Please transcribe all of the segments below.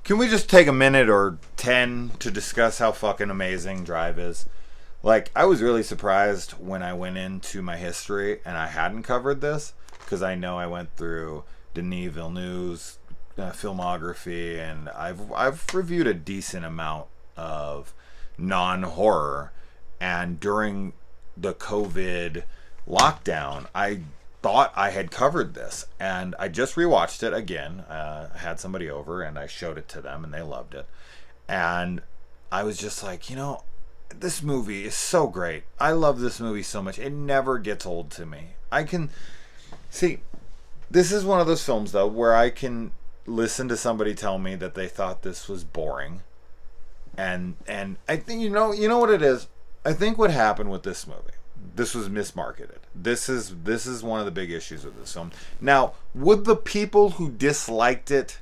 Can we just take a minute or 10 to discuss how fucking amazing Drive is? Like, I was really surprised when I went into my history and I hadn't covered this, because I know I went through Denis Villeneuve's filmography, and I've reviewed a decent amount of non-horror. And during the COVID lockdown, I thought I had covered this, and I just rewatched it again. I had somebody over and I showed it to them and they loved it, and I was just like, this movie is so great. I love this movie so much. It never gets old to me. I can see, this is one of those films though where I can listen to somebody tell me that they thought this was boring, and I think you know what it is. I think what happened with this movie, this was mismarketed. This is one of the big issues with this film. Now, would the people who disliked it,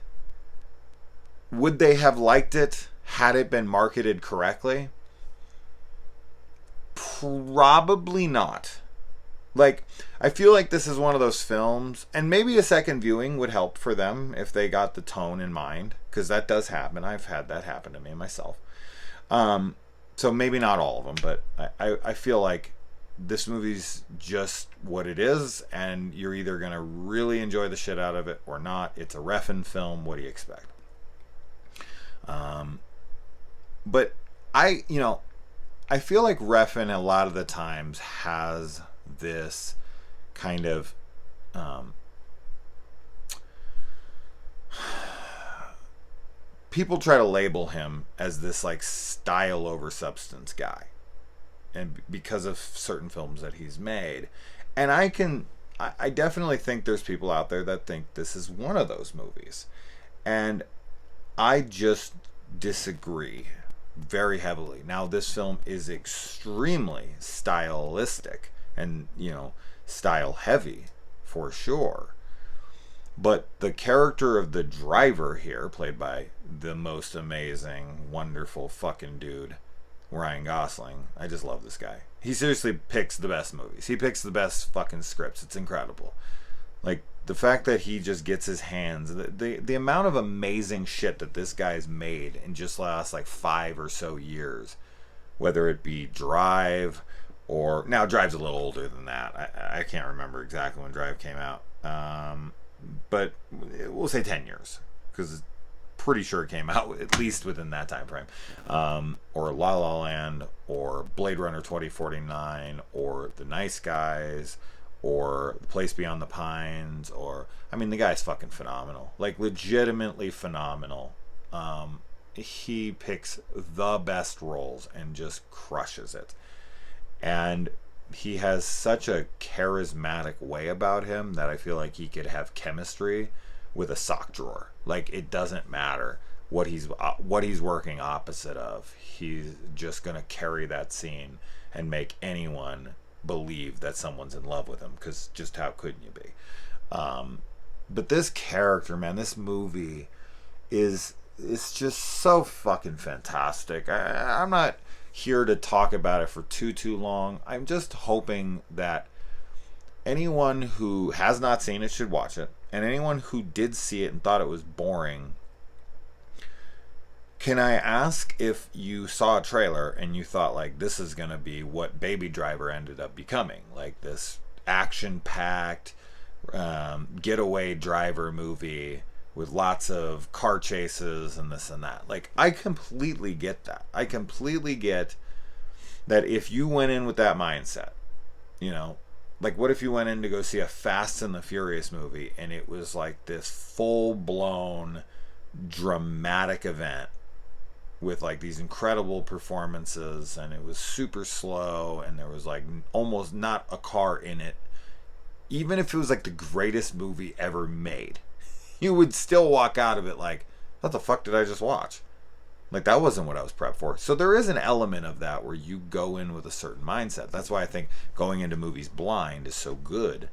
would they have liked it had it been marketed correctly? Probably not. Like, I feel like this is one of those films, and maybe a second viewing would help for them if they got the tone in mind, because that does happen. I've had that happen to me myself. So maybe not all of them, but I feel like this movie's just what it is, and you're either going to really enjoy the shit out of it or not. It's a Refn film. What do you expect? But I feel like Refn a lot of the times has this kind of people try to label him as this like style over substance guy, and because of certain films that he's made. And I definitely think there's people out there that think this is one of those movies, and I just disagree very heavily. Now, this film is extremely stylistic and, style heavy for sure. But the character of the driver here, played by the most amazing, wonderful fucking dude, Ryan Gosling. I just love this guy. He seriously picks the best movies. He picks the best fucking scripts. It's incredible. Like, the fact that he just gets his hands, the amount of amazing shit that this guy's made in just the last like 5 or so years, whether it be Drive or, now Drive's a little older than that. I can't remember exactly when Drive came out. But we'll say 10 years, because pretty sure it came out at least within that time frame. Or La La Land, or Blade Runner 2049, or The Nice Guys, or The Place Beyond the Pines, or, I mean, the guy's fucking phenomenal. Like, legitimately phenomenal. He picks the best roles and just crushes it. And he has such a charismatic way about him that I feel like he could have chemistry with a sock drawer. Like, it doesn't matter what he's working opposite of. He's just gonna carry that scene and make anyone believe that someone's in love with him, because just how couldn't you be? But this character, man, this movie is just so fucking fantastic. I'm not here to talk about it for too long. I'm just hoping that anyone who has not seen it should watch it, and anyone who did see it and thought it was boring, can I ask if you saw a trailer and you thought, like, this is gonna be what Baby Driver ended up becoming, like this action-packed getaway driver movie with lots of car chases and this and that. Like, I completely get that. I completely get that if you went in with that mindset, like, what if you went in to go see a Fast and the Furious movie and it was like this full-blown dramatic event with like these incredible performances, and it was super slow, and there was like almost not a car in it. Even if it was like the greatest movie ever made, you would still walk out of it like, what the fuck did I just watch? Like, that wasn't what I was prepped for. So there is an element of that where you go in with a certain mindset. That's why I think going into movies blind is so good,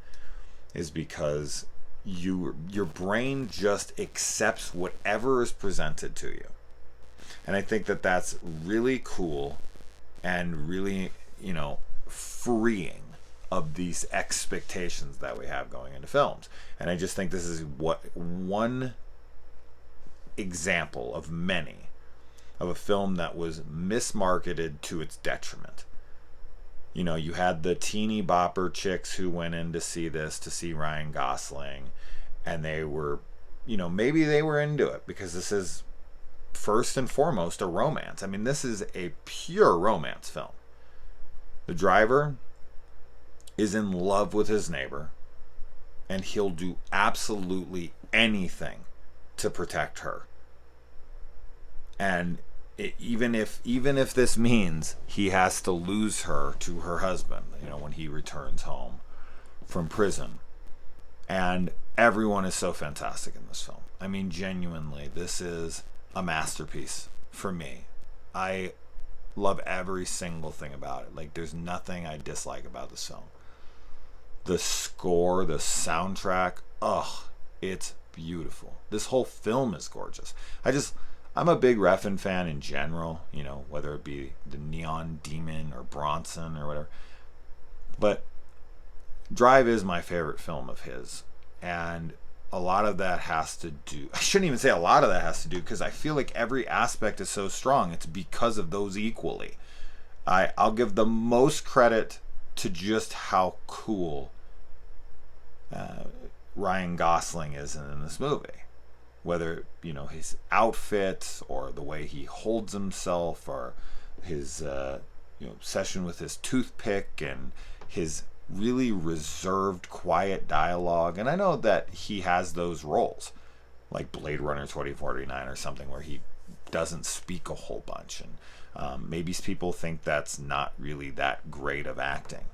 is because your brain just accepts whatever is presented to you. And I think that that's really cool and really, freeing of these expectations that we have going into films. And I just think this is one example of many of a film that was mismarketed to its detriment. You know, you had the teeny bopper chicks who went in to see this, to see Ryan Gosling, and they were, you know, maybe they were into it because this is first and foremost a romance. I mean, this is a pure romance film. The driver is in love with his neighbor, and he'll do absolutely anything to protect her. And even if this means he has to lose her to her husband, you know, when he returns home from prison. And everyone is so fantastic in this film. I mean, genuinely, this is a masterpiece for me. I love every single thing about it. Like, there's nothing I dislike about this film. The score, the soundtrack, it's beautiful. This whole film is gorgeous. I'm a big Refn fan in general, you know, whether it be the Neon Demon or Bronson or whatever. But Drive is my favorite film of his. And a lot of that has to do, I shouldn't even say a lot of that has to do, because I feel like every aspect is so strong. It's because of those equally. I'll give the most credit to just how cool Ryan Gosling is in this movie. Whether, you know, his outfit or the way he holds himself, or his obsession with his toothpick and his really reserved, quiet dialogue. And I know that he has those roles, like Blade Runner 2049 or something, where he doesn't speak a whole bunch. And maybe people think that's not really that great of acting.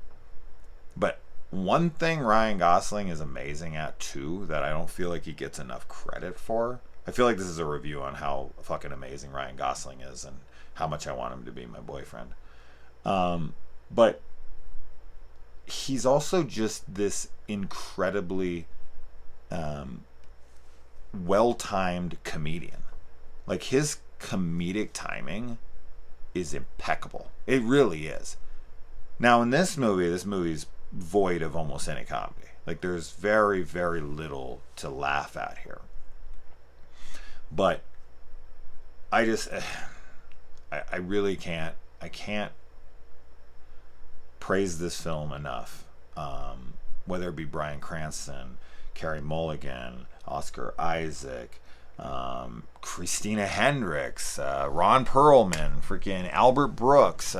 But one thing Ryan Gosling is amazing at, too, that I don't feel like he gets enough credit for. I feel like this is a review on how fucking amazing Ryan Gosling is and how much I want him to be my boyfriend. But he's also just this incredibly well-timed comedian. Like, his comedic timing is impeccable. It really is. Now, in this movie's void of almost any comedy. Like, there's very, very little to laugh at here. But I really can't praise this film enough. Whether it be Bryan Cranston, Carey Mulligan, Oscar Isaac, Christina Hendricks, Ron Perlman, freaking Albert Brooks.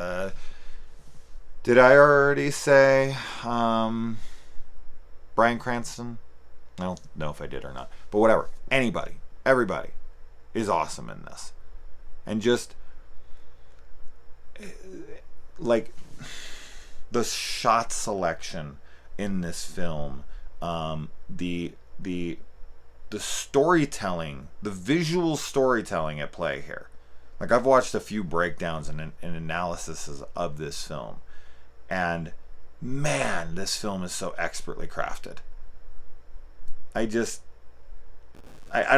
Did I already say Bryan Cranston? I don't know if I did or not. But whatever. Everybody is awesome in this. And just, like, the shot selection in this film, the storytelling, the visual storytelling at play here. Like, I've watched a few breakdowns and analyses of this film. And man, this film is so expertly crafted. I don't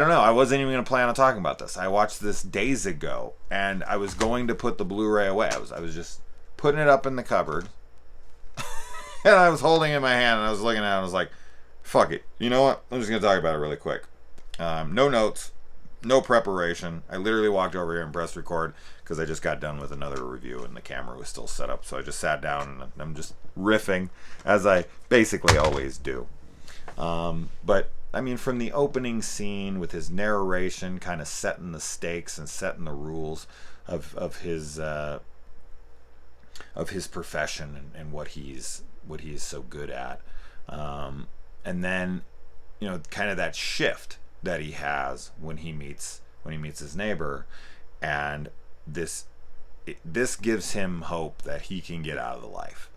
know. I wasn't even going to plan on talking about this. I watched this days ago, and I was going to put the Blu-ray away. I was just putting it up in the cupboard, and I was holding it in my hand, and I was looking at it, and I was like, fuck it. You know what? I'm just going to talk about it really quick. No notes, no preparation. I literally walked over here and pressed record because I just got done with another review and the camera was still set up. So I just sat down and I'm just riffing, as I basically always do. But I mean, from the opening scene with his narration, kind of setting the stakes and setting the rules of his profession and what he's so good at, and then, you know, kind of that shift that he has when he meets his neighbor, and this gives him hope that he can get out of the life.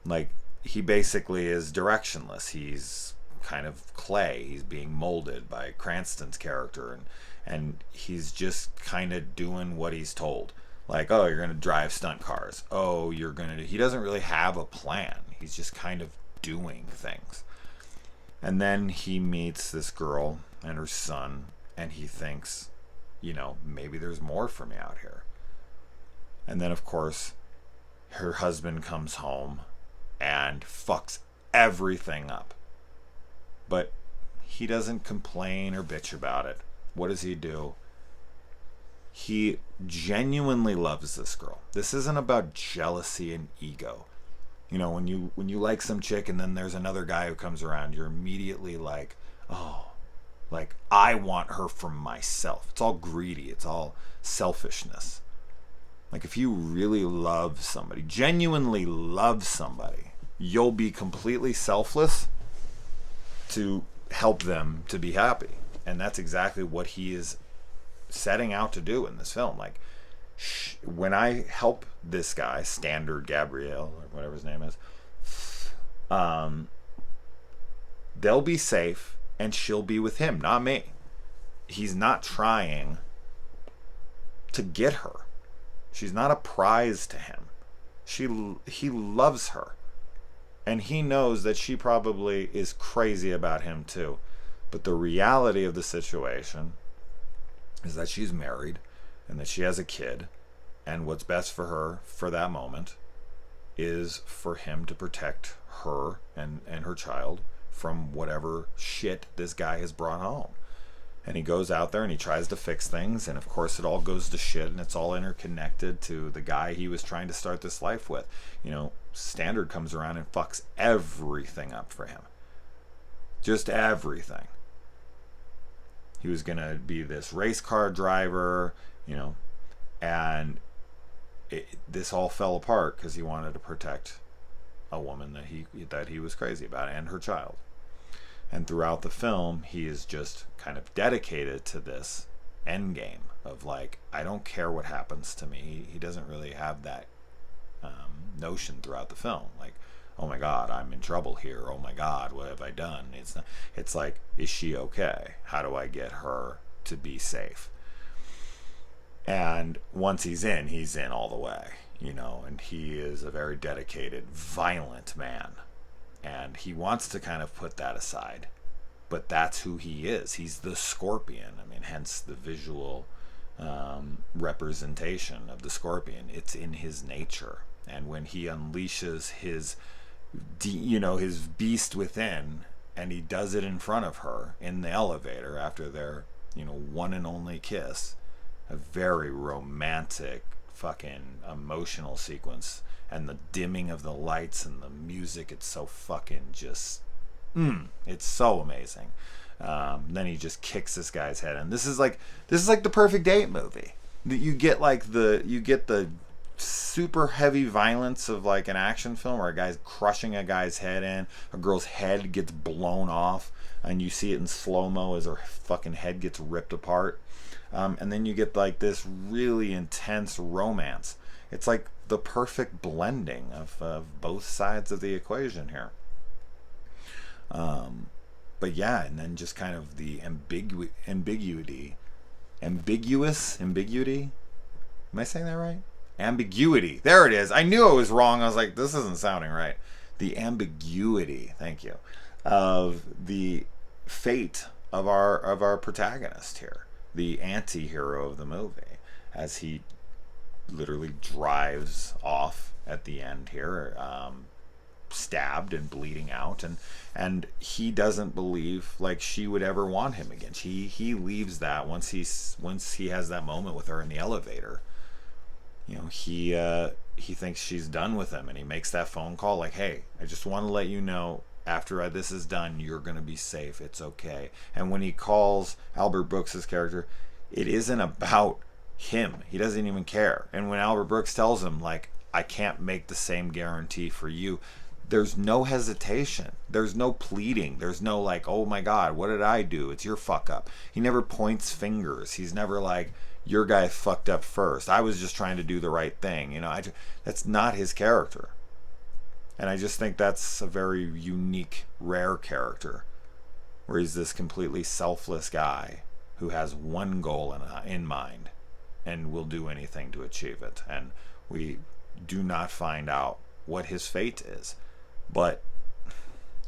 Like, he basically is directionless. He's kind of clay. He's being molded by Cranston's character, and he's just kind of doing what he's told. Like, oh, you're going to drive stunt cars. Oh, he doesn't really have a plan. He's just kind of doing things. And then he meets this girl and her son, and he thinks, you know, maybe there's more for me out here. And then, of course, her husband comes home and fucks everything up. But he doesn't complain or bitch about it. What does he do? He genuinely loves this girl. This isn't about jealousy and ego. You know, when you like some chick and then there's another guy who comes around, you're immediately like, oh, like I want her for myself. It's all greedy. It's all selfishness. Like if you really love somebody, genuinely love somebody, you'll be completely selfless to help them to be happy. And that's exactly what he is setting out to do in this film. Like, when I help this guy, Standard Gabriel, or whatever his name is, they'll be safe and she'll be with him, not me. He's not trying to get her. She's not a prize to him. He loves her. And he knows that she probably is crazy about him too. But the reality of the situation is that she's married and that she has a kid, and what's best for her for that moment is for him to protect her and her child from whatever shit this guy has brought home. And he goes out there and he tries to fix things, and of course it all goes to shit, and it's all interconnected to the guy he was trying to start this life with. You know, Standard comes around and fucks everything up for him. Just everything. He was going to be this race car driver, you know, and this all fell apart because he wanted to protect a woman that he was crazy about, and her child. And throughout the film, he is just kind of dedicated to this end game of like, I don't care what happens to me. He doesn't really have that notion throughout the film. Like, oh my God, I'm in trouble here. Oh my God, what have I done? It's like, is she okay? How do I get her to be safe? And once he's in all the way, you know, and he is a very dedicated, violent man. And he wants to kind of put that aside. But that's who he is. He's the Scorpion. I mean, hence the visual representation of the Scorpion. It's in his nature. And when he unleashes his beast within, and he does it in front of her in the elevator after their, one and only kiss, a very romantic, fucking emotional sequence, and the dimming of the lights and the music, it's so fucking just, it's so amazing. Then he just kicks this guy's head, and this is like the perfect date movie. You get the super heavy violence of like an action film where a guy's crushing a guy's head in, a girl's head gets blown off, and you see it in slow-mo as her fucking head gets ripped apart. And then you get like this really intense romance. It's like the perfect blending of both sides of the equation here. But yeah, and then just kind of the ambiguity. Am I saying that right? Ambiguity. There it is. I knew I was wrong. I was like, this isn't sounding right. The ambiguity, thank you, of the fate of our protagonist here, the anti-hero of the movie, as he literally drives off at the end here, stabbed and bleeding out, and he doesn't believe like she would ever want him again. He leaves that once he has that moment with her in the elevator. He thinks she's done with him, and he makes that phone call like, hey, I just want to let you know, after this is done, you're going to be safe. It's okay. And when he calls Albert Brooks' character, it isn't about him. He doesn't even care. And when Albert Brooks tells him, like, I can't make the same guarantee for you, there's no hesitation. There's no pleading. There's no like, oh my God, what did I do? It's your fuck up. He never points fingers. He's never like, your guy fucked up first. I was just trying to do the right thing. That's not his character. And I just think that's a very unique, rare character, where he's this completely selfless guy who has one goal in mind and will do anything to achieve it. And we do not find out what his fate is. But,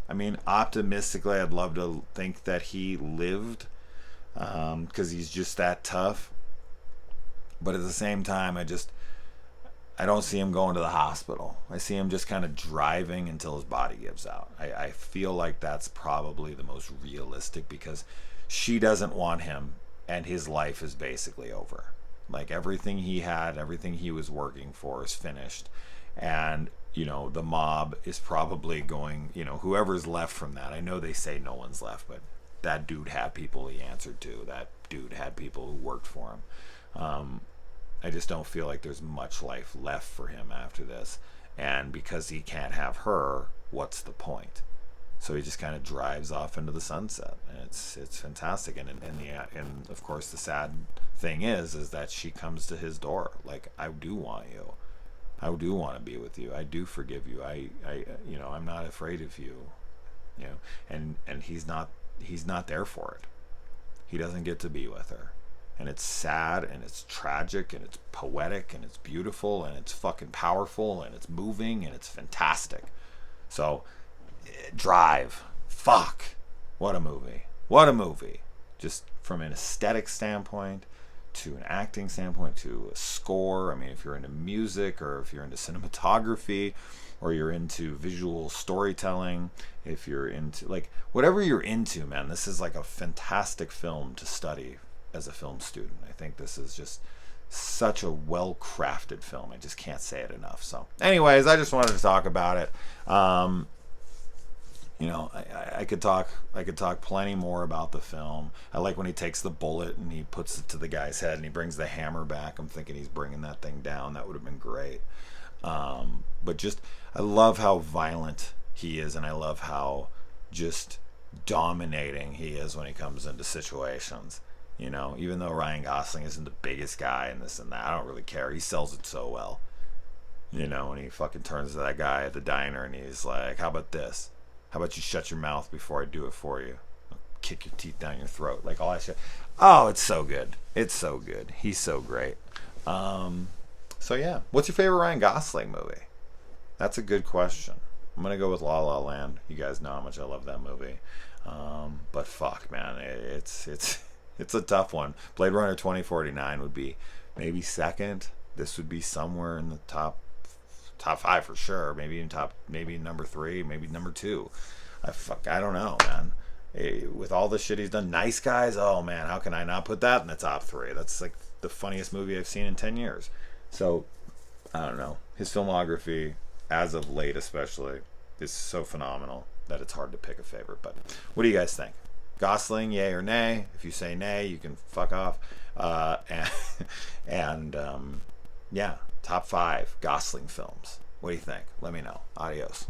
I mean, optimistically, I'd love to think that he lived, because he's just that tough. But at the same time, I don't see him going to the hospital. I see him just kind of driving until his body gives out. I feel like that's probably the most realistic, because she doesn't want him and his life is basically over. Like everything he had, everything he was working for is finished. And, you know, the mob is probably going, you know, whoever's left from that. I know they say no one's left, but that dude had people he answered to. That dude had people who worked for him. I just don't feel like there's much life left for him after this. And because he can't have her, what's the point? So he just kind of drives off into the sunset, and it's fantastic. And and of course the sad thing is that she comes to his door like, I do want you, I do want to be with you, I do forgive you, I you know, I'm not afraid of you, you know, and he's not there for it. He doesn't get to be with her, and it's sad and it's tragic and it's poetic and it's beautiful and it's fucking powerful and it's moving and it's fantastic. So Drive, fuck, what a movie, what a movie. Just from an aesthetic standpoint, to an acting standpoint, to a score. I mean, if you're into music, or if you're into cinematography, or you're into visual storytelling, if you're into, like, whatever you're into, man, this is like a fantastic film to study as a film student. I think this is just such a well-crafted film. I just can't say it enough. So anyways, I just wanted to talk about it. You know, I could talk plenty more about the film. I like when he takes the bullet and he puts it to the guy's head and he brings the hammer back. I'm thinking he's bringing that thing down. That would have been great. But just, I love how violent he is, and I love how just dominating he is when he comes into situations. You know, even though Ryan Gosling isn't the biggest guy and this and that, I don't really care. He sells it so well. You know, when he fucking turns to that guy at the diner and he's like, how about this? How about you shut your mouth before I do it for you? I'll kick your teeth down your throat. Like all that shit. Oh, it's so good. It's so good. He's so great. So yeah. What's your favorite Ryan Gosling movie? That's a good question. I'm going to go with La La Land. You guys know how much I love that movie. But fuck, man. It's a tough one. Blade Runner 2049 would be maybe second. This would be somewhere in the top 5 for sure. Maybe number 3, maybe number 2. I don't know, man. With all the shit he's done, Nice Guys, oh man, how can I not put that in the top 3? That's like the funniest movie I've seen in 10 years. So I don't know. His filmography, as of late especially, is so phenomenal that it's hard to pick a favorite. But what do you guys think? Gosling, yay or nay? If you say nay, you can fuck off. Yeah, top 5 Gosling films. What do you think? Let me know. Adios.